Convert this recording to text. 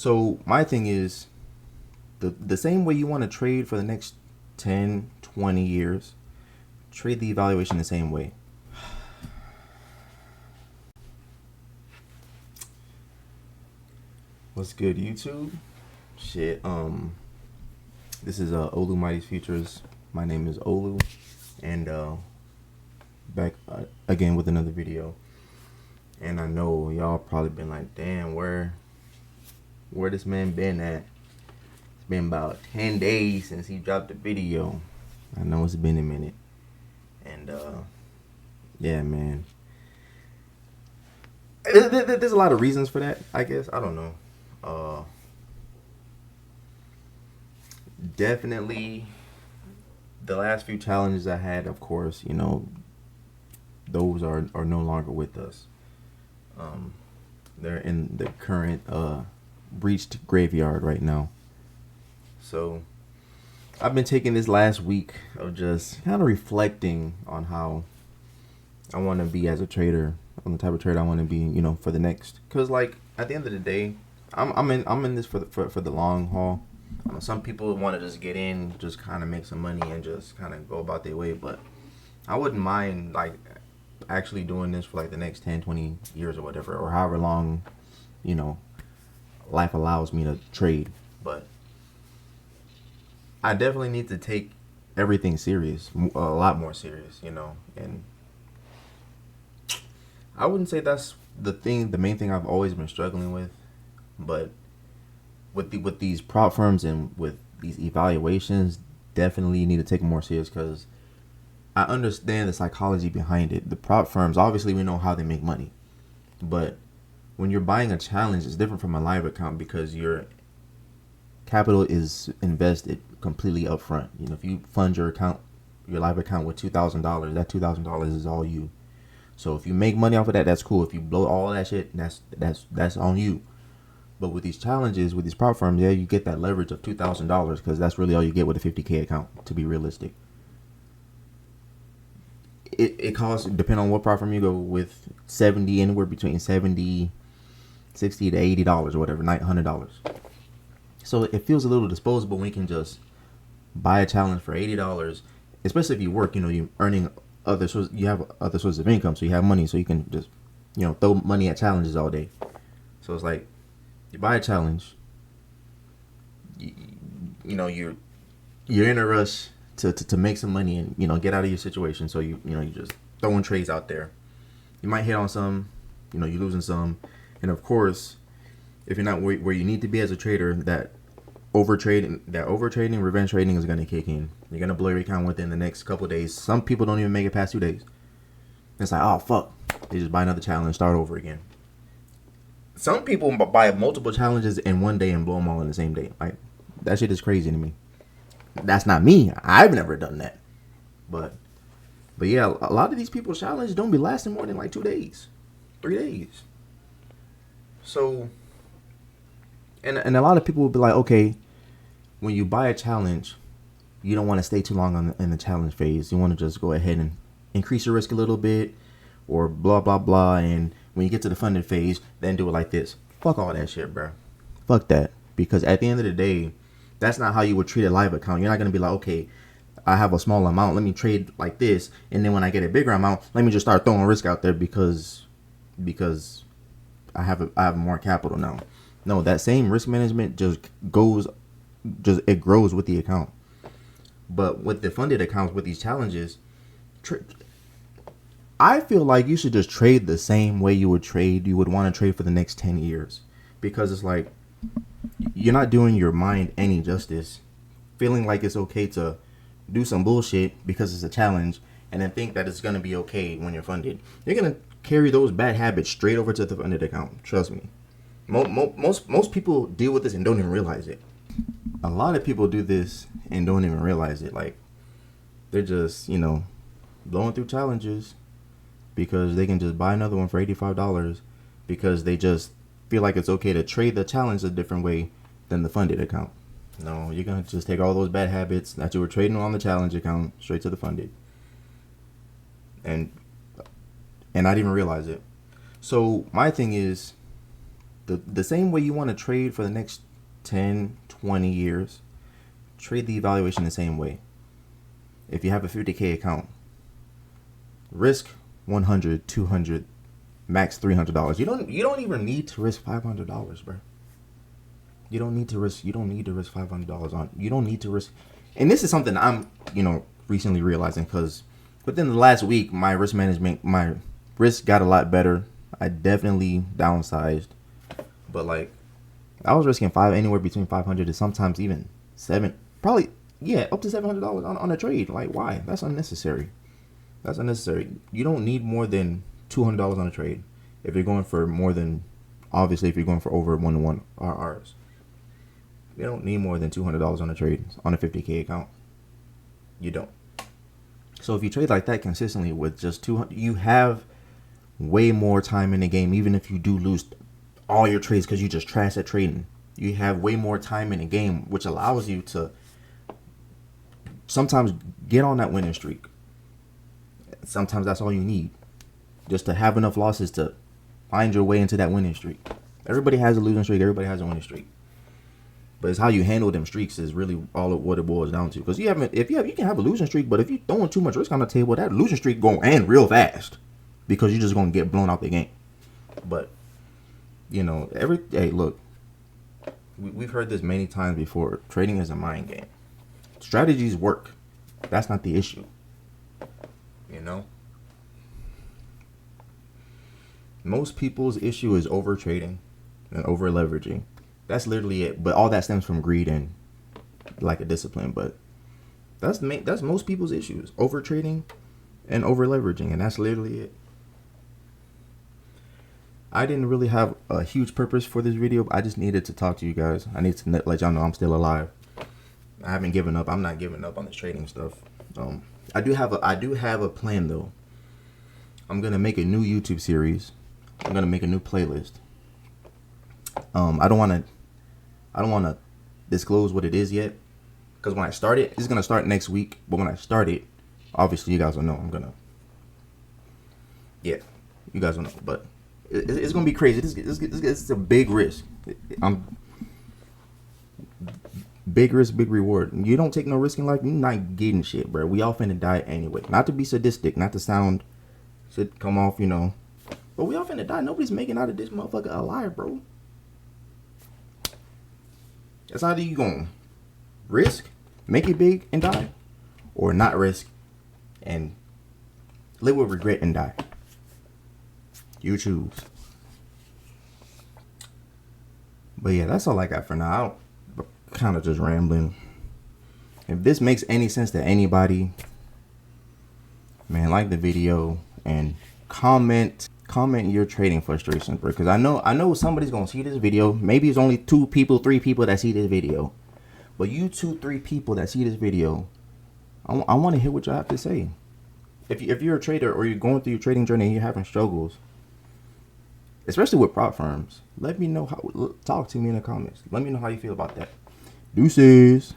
So my thing is the same way you want to trade for the next 10, 20 years, trade the evaluation the same way. What's good, YouTube? Shit. This is Olu Mighty's Futures. My name is Olu, and back again with another video. And I know y'all probably been like, damn, where this man been at? It's been about 10 days since he dropped a video. I know it's been a minute. And yeah, man. There's a lot of reasons for that, I guess. I don't know. Definitely the last few challenges I had, of course, you know, those are no longer with us. They're in the current breached graveyard right now. So I've been taking this last week of just kind of reflecting on how I want to be as a trader, on the type of trader I want to be, you know, for the next. Cause like at the end of the day, I'm in this for the long haul. Some people want to just get in, just kind of make some money and just kind of go about their way, but I wouldn't mind like actually doing this for like the next 10, 20 years or whatever, or however long, you know, life allows me to trade. But I definitely need to take everything serious, a lot more serious, you know. And I wouldn't say that's the main thing I've always been struggling with, but with these prop firms and with these evaluations, definitely need to take it more serious, because I understand the psychology behind it. The prop firms, obviously we know how they make money, but when you're buying a challenge, it's different from a live account because your capital is invested completely up front. You know, if you fund your live account with $2,000, that $2,000 is all you. So if you make money off of that, that's cool. If you blow all that shit, that's on you. But with these challenges, with these prop firms, yeah, you get that leverage of $2,000 because that's really all you get with a 50K account, to be realistic. It costs, depending on what prop firm you go with, anywhere between 70, 60 to $80 or whatever, $100. So it feels a little disposable when you can just buy a challenge for $80, especially if you work, you know, you're earning you have other sources of income, so you have money, so you can just, you know, throw money at challenges all day. So it's like, you buy a challenge, you know, you're in a rush to make some money and, you know, get out of your situation. So you just throwing trades out there. You might hit on some, you know, you're losing some, and of course, if you're not where you need to be as a trader, that overtrading, revenge trading is gonna kick in. You're gonna blow your account within the next couple of days. Some people don't even make it past 2 days. It's like, oh fuck, they just buy another challenge, start over again. Some people buy multiple challenges in one day and blow them all in the same day. Like, that shit is crazy to me. That's not me. I've never done that. But yeah, a lot of these people's challenges don't be lasting more than like 2 days, 3 days. So, and a lot of people will be like, okay, when you buy a challenge, you don't want to stay too long in the challenge phase. You want to just go ahead and increase your risk a little bit, or blah blah blah. And when you get to the funded phase, then do it like this. Fuck all that shit, bro. Fuck that. Because at the end of the day, that's not how you would treat a live account. You're not gonna be like, okay, I have a small amount, let me trade like this, and then when I get a bigger amount, let me just start throwing risk out there because I have more capital now. No, that same risk management grows with the account. But with the funded accounts, with these challenges, I feel like you should just trade the same way you would want to trade for the next 10 years. Because it's like, you're not doing your mind any justice feeling like it's okay to do some bullshit because it's a challenge and then think that it's going to be okay when you're funded. You're going to carry those bad habits straight over to the funded account. Trust me. Most people deal with this and don't even realize it. A lot of people do this and don't even realize it. Like, they're just, you know, blowing through challenges because they can just buy another one for $85 because they just feel like it's okay to trade the challenge a different way than the funded account. No, you're going to just take all those bad habits that you were trading on the challenge account straight to the funded. And not even realize it. So my thing is, The same way you want to trade for the next 10, 20 years, trade the evaluation the same way. If you have a 50K account, risk 100, 200, max $300. You don't even need to risk $500, bro. You don't need to risk $500 on. You don't need to risk. And this is something I'm, recently realizing, because within the last week, my risk management, my risk got a lot better. I definitely downsized, but like, I was risking anywhere between 500 to sometimes even probably up to $700 on a trade. Like, why? That's unnecessary. You don't need more than $200 on a trade if you're going for more than, obviously, if you're going for over 1-to-1 RRs. You don't need more than $200 on a trade on a 50K account. You don't. So if you trade like that consistently with just 200, you have way more time in the game. Even if you do lose all your trades because you just trash at trading, you have way more time in the game, which allows you to sometimes get on that winning streak. Sometimes that's all you need, just to have enough losses to find your way into that winning streak. Everybody has a losing streak. Everybody has a winning streak. But it's how you handle them streaks is really all of what it boils down to. Because you can have a losing streak, but if you're throwing too much risk on the table, that losing streak gonna end real fast, because you're just gonna get blown out the game. But hey, look, we've heard this many times before. Trading is a mind game. Strategies work. That's not the issue. Most people's issue is over trading and over leveraging. That's literally it. But all that stems from greed and lack of discipline. But that's most people's issues: over trading and over leveraging, and that's literally it. I didn't really have a huge purpose for this video. I just needed to talk to you guys. I need to let y'all know I'm still alive. I haven't given up. I'm not giving up on this trading stuff. I do have a plan though. I'm gonna make a new YouTube series. I'm gonna make a new playlist. I don't want to disclose what it is yet, because when I start it, it's gonna start next week. But when I start it, obviously you guys will know. You guys will know. But it's gonna be crazy. It's a big risk. Big risk, big reward. You don't take no risk in life, you're not getting shit, bro. We all finna die anyway. Not to be sadistic, not to come off, but we all finna die. Nobody's making out of this motherfucker alive, bro. That's either you gonna risk, make it big and die, or not risk and live with regret and die. You choose. But yeah, that's all I got for now. I'm kind of just rambling. If this makes any sense to anybody, man, like the video and comment your trading frustrations, bro. Because I know somebody's gonna see this video. Maybe it's only 2 people, 3 people that see this video, but you 2, 3 people that see this video, I want to hear what y'all have to say. If you're a trader or you're going through your trading journey and you're having struggles, especially with prop firms, let me know talk to me in the comments. Let me know how you feel about that. Deuces.